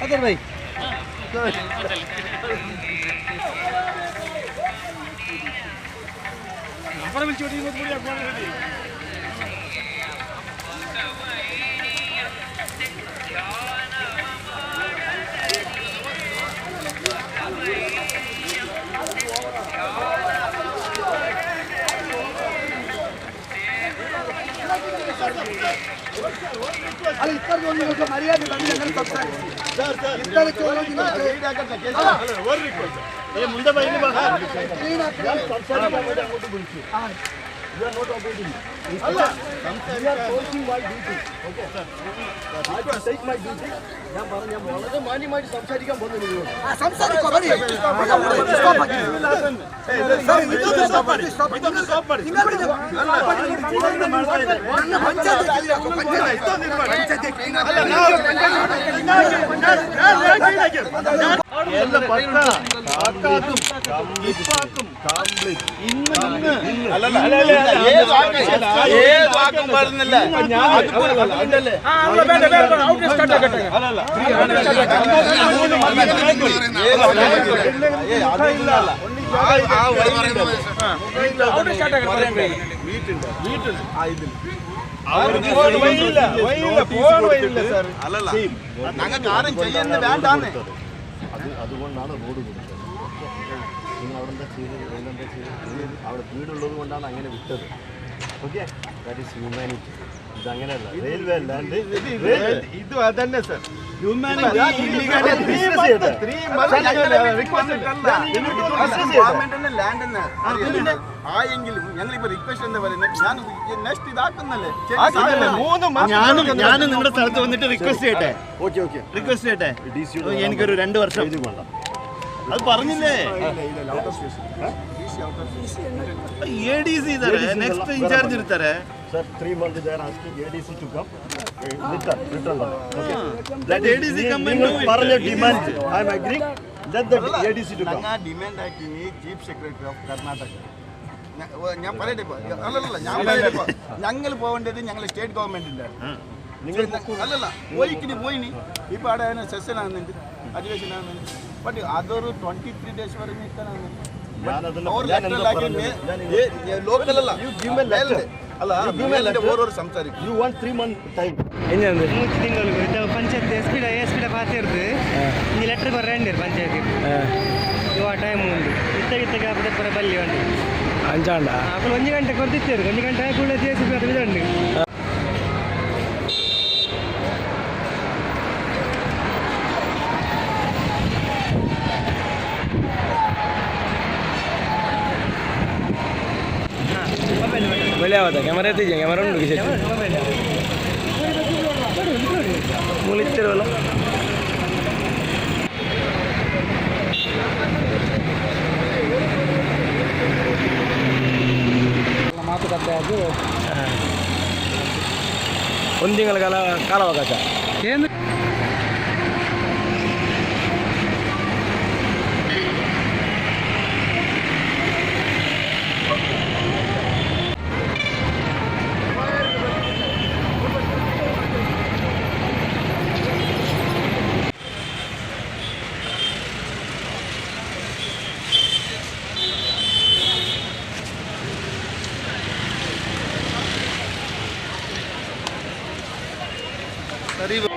Other भाई अरे इतना जो നിങ്ങൾക്ക് മര്യാദ തന്നില്ല സംസാരിച്ചു ഇത്ര ചോദ്യം നിങ്ങൾക്ക് ഈടാക്കട്ടെ കേസ് ഒരു റിക്വസ്റ്റ് മുൻപേ ബൈനി ബാ ഞാൻ സംസാരിക്കാൻ വേണ്ടി അങ്ങോട്ട് വിളിച്ചു You are not obeying. Allah, you are forcing my duty. Okay, sir. I will take my duty. ഞാൻ പറഞ്ഞു ഞാൻ വളരെ മാന്യമായിട്ട് സംസാരിക്കാൻ പോകുന്നു. ആ സംസാരിക്കോ ബടി. സ്റ്റോപ്പ് ആക്കി. സർ ഇത് സ്റ്റോപ്പ് ആക്കി. ഇത് സ്റ്റോപ്പ് ആക്കി. നിങ്ങൾ പഞ്ചായത്ത് ಎಲ್ಲ ಪಕ್ಕ ಅಕ್ಕಾಕುಂ ಇಪ್ಪಾಕುಂ ಕಂಪ್ಲೀಟ್ ಇನ್ನು ಅಲ್ಲಲ್ಲ ಏದು ಆಕಂ ಬರಲಿಲ್ಲ ಅದಲ್ಲೇ ಬೇಡ ಬೇಡ ಔಟ್ ಸ್ಟಾರ್ಟ್ ಆಗತ್ತೆ ಅಲ್ಲಲ್ಲ ಅದಲ್ಲ ಆ ವೈರ್ ಔಟ್ ಸ್ಟಾರ್ಟ್ ಆಗತ್ತೆ ಮೀಟ್ ಆ ಇದು ഞങ്ങൾക്ക് ആരും ചെയ്യുന്ന വേണ്ടാന്ന് അതുകൊണ്ടാണ് റോഡ് കൊടുത്തത് നിങ്ങൾ അവിടെ എന്താ ചെയ്തത് അവിടെ വീടുള്ളത് കൊണ്ടാണ് അങ്ങനെ വിട്ടത് ഓക്കെ ദാറ്റ് ഈസ് ഹ്യൂമാനിറ്റി ഇതങ്ങനെയല്ല റെയിൽവേ അല്ലാണ്ട് ഇത് അതന്നെ സർ ആയെങ്കിലും ഞങ്ങളിപ്പോ റിക്വസ്റ്റ് എന്താ പറയുന്നത് ഞാൻ നെക്സ്റ്റ് ഇതാക്കുന്നല്ലേ ഞാനും നിങ്ങളുടെ സ്ഥലത്ത് വന്നിട്ട് റിക്വസ്റ്റ് ചെയ്യട്ടെ ഓക്കെ റിക്വസ്റ്റ് ചെയ്യട്ടെ എനിക്കൊരു 2 വർഷം ഇത് വേണ്ട അത് പറഞ്ഞില്ലേ ADC ಇದ್ದಾರೆ ನೆಕ್ಸ್ಟ್ ಇನ್ಚಾರ್ಜ್ ಇರ್ತಾರೆ sir 3 months they are asking ADC to come return okay that ADC come and do it parallel demand I am agreeing let the ADC to come ഞാൻ ഡിമാൻഡ് ആക്കിനി ചീഫ് സെക്രട്ടറി ഓഫ് കർണാടക ഞാൻ പറയട്ടെ അല്ലല്ല ഞാൻ പറയട്ടെ ഞങ്ങൾ പോവേണ്ടത് ഞങ്ങൾ സ്റ്റേറ്റ് ഗവൺമെന്റിന്റെ നിങ്ങൾ അല്ലല്ല പോയിനി ഇപ്പൊ അവിടെ സെഷൻ ആകുന്നുണ്ട് അധിവേശൻ ആകുന്നുണ്ട് ബട്ട് അതൊരു 23 days വരെ നിൽക്കാനാണ് ലോക്കൽ അല്ല ഓരോരു സംസാരിക്കും യു വാണ്ട് 3 months ಟೈಮ್ ಏನಂದ್ರೆ ತಿಂಗಳು ಪಂಚಾಯತ್ ಎಸ್ಪಿಡ ಪಾತಿರ್ದು ಈ ಲೆಟರ್ ಬರೆಂಡಿರ್ ಪಂಚಾಯತ್ ಇವ ಟೈಮ್ ఉంది ಇತ್ತಗಿತ್ತಗೆ ಅಪ್ಪಡೆ ಪರ ಬಲ್ಲಿ ಉಂಟು ಅಂಜಾಂಡ ಅಪ್ಪಳು 1 ಗಂಟೆ ಕೊಡ್ತಿರ್ತಾರೆ 1 ಗಂಟೆ ಕೂಡ ಜೆಸಿಬಿ ಅದು ಬಿಡುಂಡು boleh apa kamera itu aja kamera dulu gitu mulut terlalu matu kata aja undingal kala wakata Arriba.